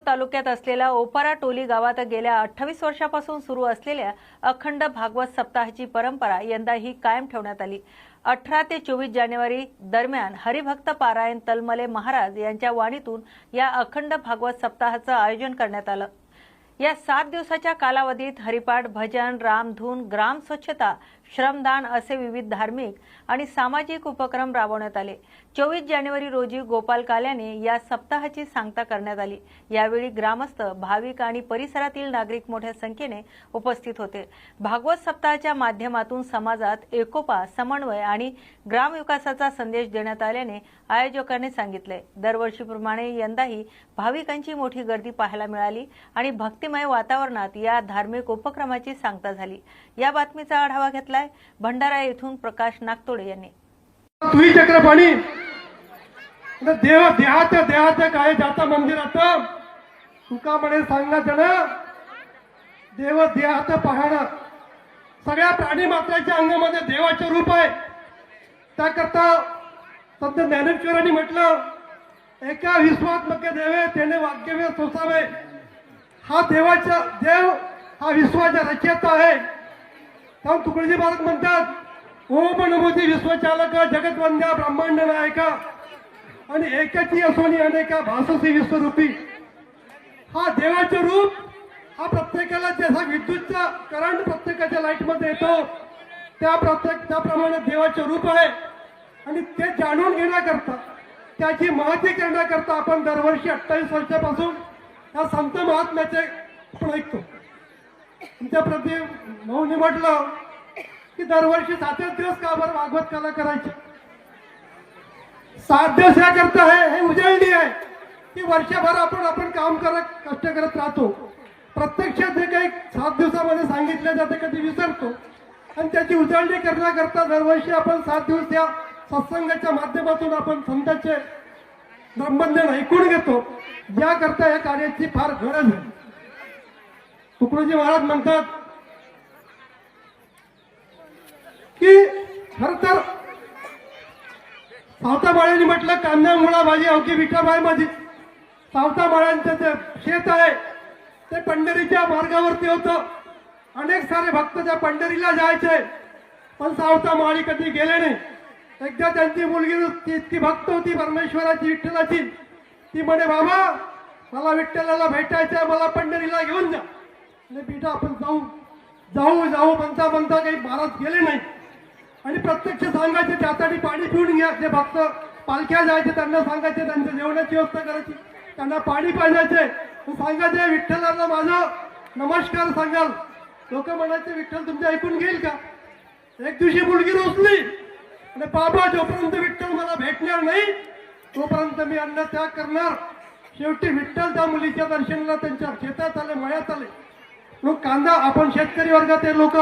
तालुक्यात असलेल्या ओपारा टोली गावात गेल्या 28 वर्षापासून सुरू असलेल्या अखंड भागवत सप्ताहाची परंपरा यंदाही कायम ठेवण्यात आली। 18 ते 24 जानेवारी दरम्यान हरिभक्त पारायण तलमले महाराज यांच्या वाणीतून या अखंड भागवत सप्ताहाचं आयोजन करण्यात आलं। या 7 दिवसाच्या कालावधीत हरिपाठ, भजन, रामधून, ग्राम स्वच्छता, श्रमदान असे विविध धार्मिक आणि सामाजिक उपक्रम राबवण्यात आले। 24 जानेवारी रोजी गोपाल काल्याने या सप्ताहाची सांगता करण्यात आली। यावेळी ग्रामस्थ, भाविक आणि परिसरातील नागरिक मोठ्या संख्येने उपस्थित होते। भागवत सप्ताहाच्या माध्यमातून समाजात एकोपा, समन्वय आणि ग्रामविकासाचा संदेश देण्यात आल्याने आयोजकांनी सांगितले। दरवर्षीप्रमाणे यंदाही भाविकांची मोठी गर्दी पाहायला मिळाली आणि भक्तिमय वातावरणात या धार्मिक उपक्रमाची सांगता झाली। या बातमीचा आढावा घेतलाय भंडारा येथून प्रकाश नागतोडे यांनी। तुही चक्रपाणी देव देहाच्या काय जाता मंदिरात तुका म्हणे सांगायचं ना, देव देहात पाहणं सगळ्या प्राणी मात्राच्या अंगामध्ये देवाचे रूप आहे। त्याकरता संत ज्ञानेश्वरांनी म्हटलं, एका विश्वात्मक देवे त्याने वाक्यवे सोसावे। हा देव हा विश्वाचा रचयिता आहे। तर तुकडोजी महाराज म्हणतात, ओम नमोती विश्वचालक जगतवंद्या ब्रह्मांड नायका आणि एकाची असोनी अनेका भाससी विश्वरूपी। हा देवाचे रूप हा प्रत्येकाला जसा विद्युतचा करंट प्रत्येकाच्या लाईट मध्ये येतो त्याप्रमाणे देवाचे रूप आहे। आणि ते जाणून घेण्याकरता, त्याची महती करण्याकरता आपण दरवर्षी 28 वर्षापासून या संत महात्म्याचे आपण ऐकतो। तुमच्या प्रति भाऊनी म्हटलं की दरवर्षी 7 दिवस का बरं भागवत कला करायची? 7 दिवस याकरता हे उजळणी आहे की वर्षभर आपण काम करत कष्ट करत राहतो। प्रत्यक्षात जे काही 7 दिवसामध्ये सांगितले जाते कधी विसरतो आणि त्याची उजळणी करण्याकरता दरवर्षी आपण 7 दिवस या सत्संगाच्या माध्यमातून आपण संतांचे ब्रह्मज्ञान ऐकून घेतो। याकरता या कार्याची फार गरज आहे। तुकडोजी महाराज म्हणतात की खर तर सावता माळ्यांनी म्हटलं, कांदा मुळा भाजी अवघी विठाबाई माझी। सावता माळ्यांचं जे शेत आहे ते पंढरीच्या मार्गावरती होतं। अनेक सारे भक्त त्या पंढरीला जायचे, पण सावता माळी कधी गेले नाही। एकदा त्यांची मुलगी इतकी भक्त होती परमेश्वराची, विठ्ठलाची, ती म्हणे, बाबा मला विठ्ठलाला भेटायचं, मला पंढरीला घेऊन जा। आणि बेटा आपण जाऊ म्हणता काही महाराज गेले नाही। आणि प्रत्यक्ष सांगायचे, त्यासाठी पाणी पिऊन घ्या। जे भक्त पालख्या जायचे त्यांना सांगायचे, त्यांच्या जेवणाची व्यवस्था करायची, त्यांना पाणी पाजायचे, सांगायचे विठ्ठलाला माझा नमस्कार सांगाल। लोक म्हणायचे, विठ्ठल तुमचे ऐकून घेईल का? एक दिवशी मुलगी रोसली आणि बाबा जोपर्यंत विठ्ठल मला भेटणार नाही तोपर्यंत मी अन्न त्याग करणार। शेवटी विठ्ठल त्या मुलीच्या दर्शनाला त्यांच्या शेतात आले, मळ्यात आले। मग कांदा आपण शेतकरी वर्गात लोक